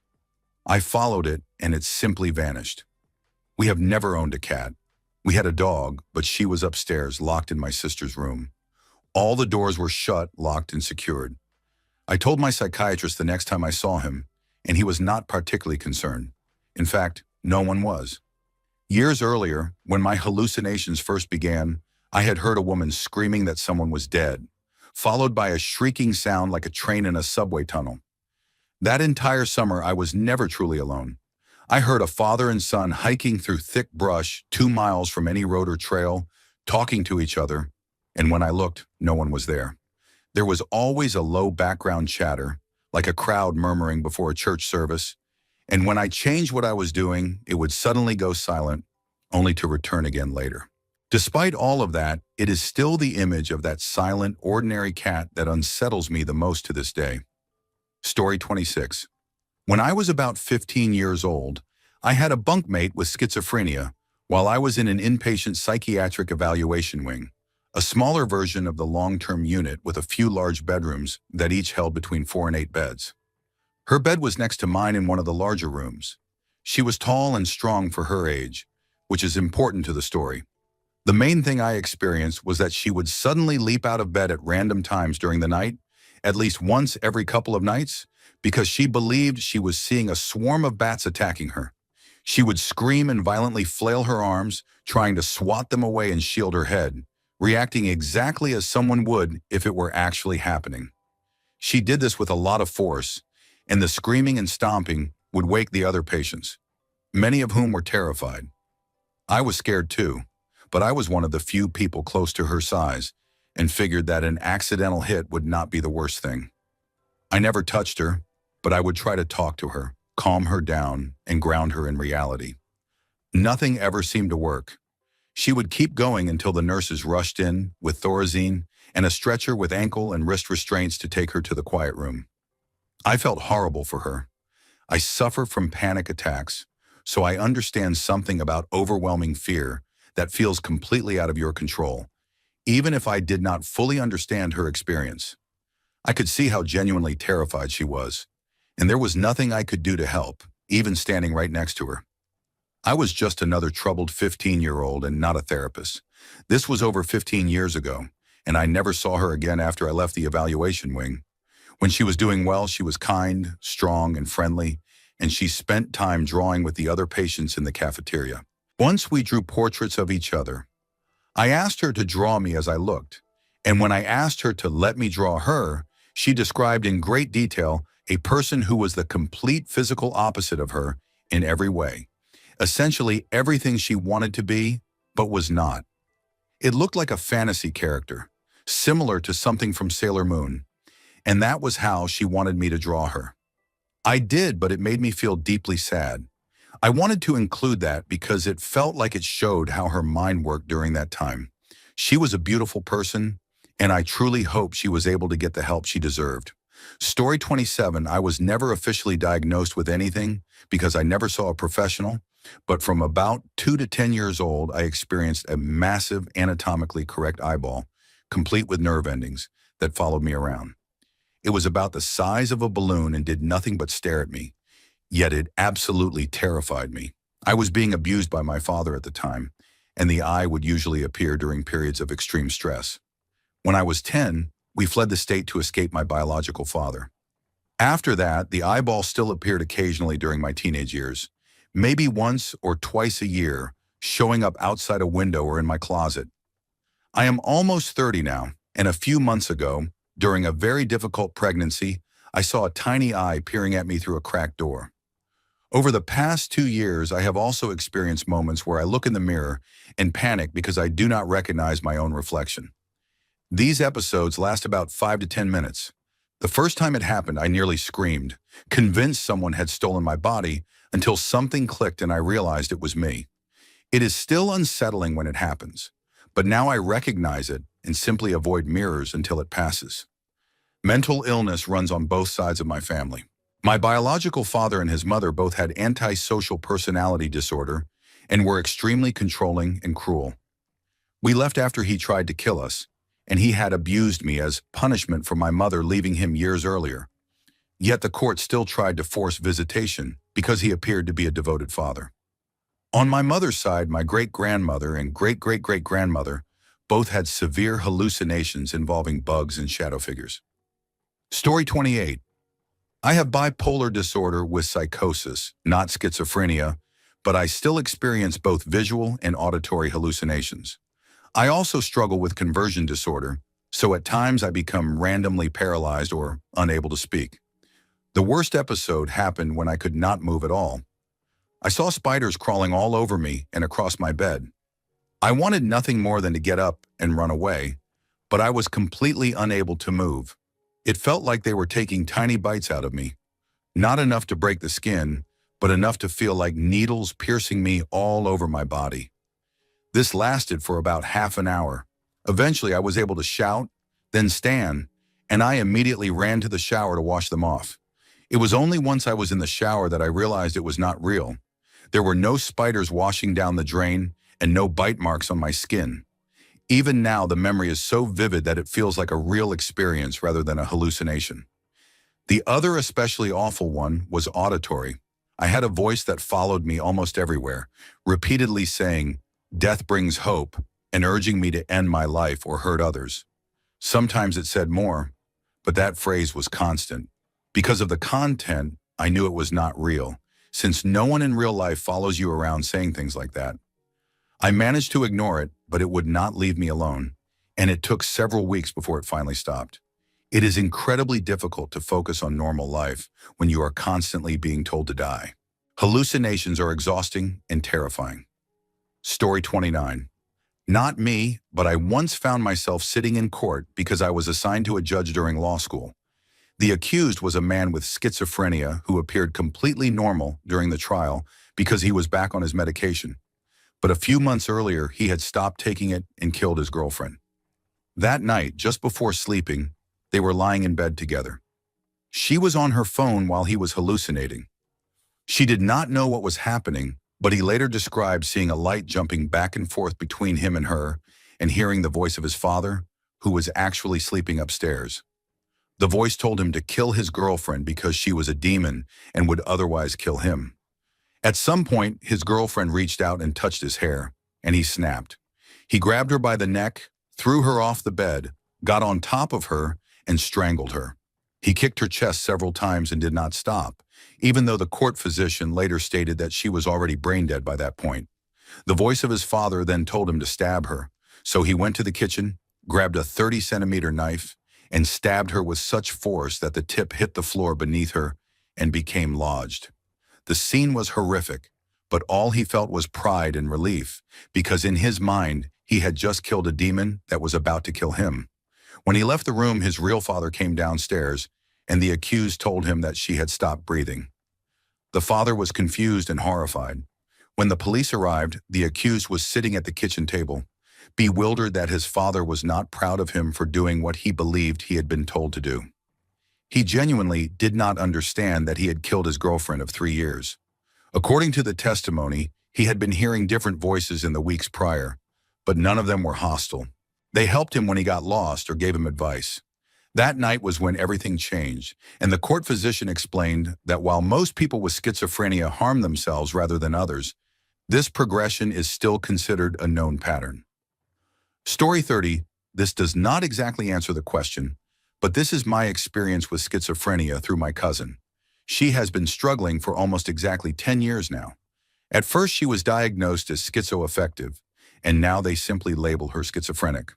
I followed it, and it simply vanished. We have never owned a cat. We had a dog, but she was upstairs, locked in my sister's room. All the doors were shut, locked, and secured. I told my psychiatrist the next time I saw him, and he was not particularly concerned. In fact, no one was. Years earlier, when my hallucinations first began, I had heard a woman screaming that someone was dead, followed by a shrieking sound like a train in a subway tunnel. That entire summer, I was never truly alone. I heard a father and son hiking through thick brush 2 miles from any road or trail, talking to each other, and when I looked, no one was there. There was always a low background chatter, like a crowd murmuring before a church service, and when I changed what I was doing, it would suddenly go silent, only to return again later. Despite all of that, it is still the image of that silent, ordinary cat that unsettles me the most to this day. Story 26. When I was about 15 years old, I had a bunkmate with schizophrenia while I was in an inpatient psychiatric evaluation wing, a smaller version of the long-term unit with a few large bedrooms that each held between 4 and 8 beds. Her bed was next to mine in one of the larger rooms. She was tall and strong for her age, which is important to the story. The main thing I experienced was that she would suddenly leap out of bed at random times during the night, at least once every couple of nights, because she believed she was seeing a swarm of bats attacking her. She would scream and violently flail her arms, trying to swat them away and shield her head, reacting exactly as someone would if it were actually happening. She did this with a lot of force, and the screaming and stomping would wake the other patients, many of whom were terrified. I was scared too, but I was one of the few people close to her size and figured that an accidental hit would not be the worst thing. I never touched her, but I would try to talk to her, calm her down, and ground her in reality. Nothing ever seemed to work. She would keep going until the nurses rushed in with Thorazine and a stretcher with ankle and wrist restraints to take her to the quiet room. I felt horrible for her. I suffer from panic attacks, so I understand something about overwhelming fear that feels completely out of your control, even if I did not fully understand her experience. I could see how genuinely terrified she was, and there was nothing I could do to help, even standing right next to her. I was just another troubled 15-year-old and not a therapist. This was over 15 years ago, and I never saw her again after I left the evaluation wing. When she was doing well, she was kind, strong, and friendly, and she spent time drawing with the other patients in the cafeteria. Once we drew portraits of each other. I asked her to draw me as I looked, and when I asked her to let me draw her, she described in great detail a person who was the complete physical opposite of her in every way. Essentially everything she wanted to be, but was not. It looked like a fantasy character, similar to something from Sailor Moon, and that was how she wanted me to draw her. I did, but it made me feel deeply sad. I wanted to include that because it felt like it showed how her mind worked during that time. She was a beautiful person, and I truly hope she was able to get the help she deserved. Story 27, I was never officially diagnosed with anything because I never saw a professional, but from about 2 to 10 years old, I experienced a massive anatomically correct eyeball, complete with nerve endings, that followed me around. It was about the size of a balloon and did nothing but stare at me. Yet it absolutely terrified me. I was being abused by my father at the time, and the eye would usually appear during periods of extreme stress. When I was 10, we fled the state to escape my biological father. After that, the eyeball still appeared occasionally during my teenage years, maybe once or twice a year, showing up outside a window or in my closet. I am almost 30 now, and a few months ago, during a very difficult pregnancy, I saw a tiny eye peering at me through a cracked door. Over the past 2 years, I have also experienced moments where I look in the mirror and panic because I do not recognize my own reflection. These episodes last about 5 to 10 minutes. The first time it happened, I nearly screamed, convinced someone had stolen my body, until something clicked and I realized it was me. It is still unsettling when it happens, but now I recognize it and simply avoid mirrors until it passes. Mental illness runs on both sides of my family. My biological father and his mother both had antisocial personality disorder and were extremely controlling and cruel. We left after he tried to kill us, and he had abused me as punishment for my mother leaving him years earlier. Yet the court still tried to force visitation because he appeared to be a devoted father. On my mother's side, my great-grandmother and great-great-great-grandmother both had severe hallucinations involving bugs and shadow figures. Story 28. I have bipolar disorder with psychosis, not schizophrenia, but I still experience both visual and auditory hallucinations. I also struggle with conversion disorder, so at times I become randomly paralyzed or unable to speak. The worst episode happened when I could not move at all. I saw spiders crawling all over me and across my bed. I wanted nothing more than to get up and run away, but I was completely unable to move. It felt like they were taking tiny bites out of me, not enough to break the skin, but enough to feel like needles piercing me all over my body. This lasted for about half an hour. Eventually, I was able to shout, then stand, and I immediately ran to the shower to wash them off. It was only once I was in the shower that I realized it was not real. There were no spiders washing down the drain and no bite marks on my skin. Even now, the memory is so vivid that it feels like a real experience rather than a hallucination. The other especially awful one was auditory. I had a voice that followed me almost everywhere, repeatedly saying, "Death brings hope," and urging me to end my life or hurt others. Sometimes it said more, but that phrase was constant. Because of the content, I knew it was not real, since no one in real life follows you around saying things like that. I managed to ignore it, but it would not leave me alone, and it took several weeks before it finally stopped. It is incredibly difficult to focus on normal life when you are constantly being told to die. Hallucinations are exhausting and terrifying. Story 29. Not me, but I once found myself sitting in court because I was assigned to a judge during law school. The accused was a man with schizophrenia who appeared completely normal during the trial because he was back on his medication. But a few months earlier, he had stopped taking it and killed his girlfriend. That night, just before sleeping, they were lying in bed together. She was on her phone while he was hallucinating. She did not know what was happening, but he later described seeing a light jumping back and forth between him and her and hearing the voice of his father, who was actually sleeping upstairs. The voice told him to kill his girlfriend because she was a demon and would otherwise kill him. At some point, his girlfriend reached out and touched his hair, and he snapped. He grabbed her by the neck, threw her off the bed, got on top of her, and strangled her. He kicked her chest several times and did not stop, even though the court physician later stated that she was already brain dead by that point. The voice of his father then told him to stab her, so he went to the kitchen, grabbed a 30-centimeter knife, and stabbed her with such force that the tip hit the floor beneath her and became lodged. The scene was horrific, but all he felt was pride and relief, because in his mind, he had just killed a demon that was about to kill him. When he left the room, his real father came downstairs, and the accused told him that she had stopped breathing. The father was confused and horrified. When the police arrived, the accused was sitting at the kitchen table, bewildered that his father was not proud of him for doing what he believed he had been told to do. He genuinely did not understand that he had killed his girlfriend of 3 years. According to the testimony, he had been hearing different voices in the weeks prior, but none of them were hostile. They helped him when he got lost or gave him advice. That night was when everything changed, and the court physician explained that while most people with schizophrenia harm themselves rather than others, this progression is still considered a known pattern. Story 30. This does not exactly answer the question, but this is my experience with schizophrenia through my cousin. She has been struggling for almost exactly 10 years now. At first, she was diagnosed as schizoaffective, and now they simply label her schizophrenic.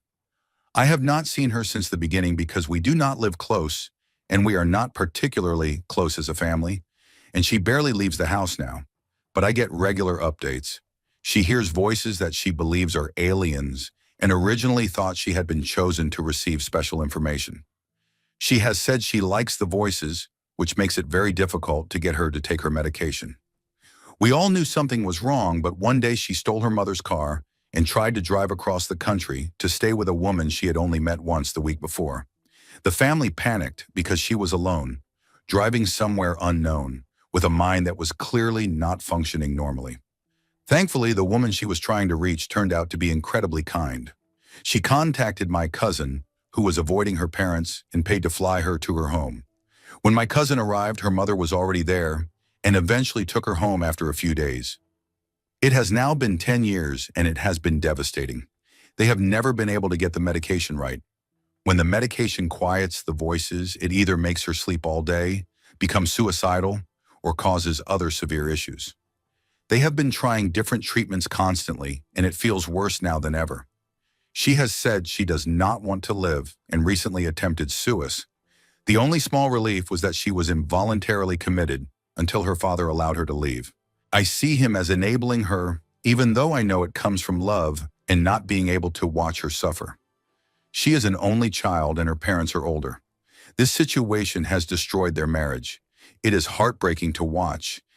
I have not seen her since the beginning because we do not live close, and we are not particularly close as a family, and she barely leaves the house now. But I get regular updates. She hears voices that she believes are aliens, and originally thought she had been chosen to receive special information. She has said she likes the voices, which makes it very difficult to get her to take her medication. We all knew something was wrong, but one day she stole her mother's car and tried to drive across the country to stay with a woman she had only met once the week before. The family panicked because she was alone, driving somewhere unknown, with a mind that was clearly not functioning normally. Thankfully, the woman she was trying to reach turned out to be incredibly kind. She contacted my cousin, who was avoiding her parents, and paid to fly her to her home. When my cousin arrived, her mother was already there and eventually took her home after a few days. It has now been 10 years, and it has been devastating. They have never been able to get the medication right. When the medication quiets the voices, it either makes her sleep all day, becomes suicidal, or causes other severe issues. They have been trying different treatments constantly, and it feels worse now than ever. She has said she does not want to live and recently attempted suicide. The only small relief was that she was involuntarily committed until her father allowed her to leave. I see him as enabling her, even though I know it comes from love and not being able to watch her suffer. She is an only child and her parents are older. This situation has destroyed their marriage. It is heartbreaking to watch,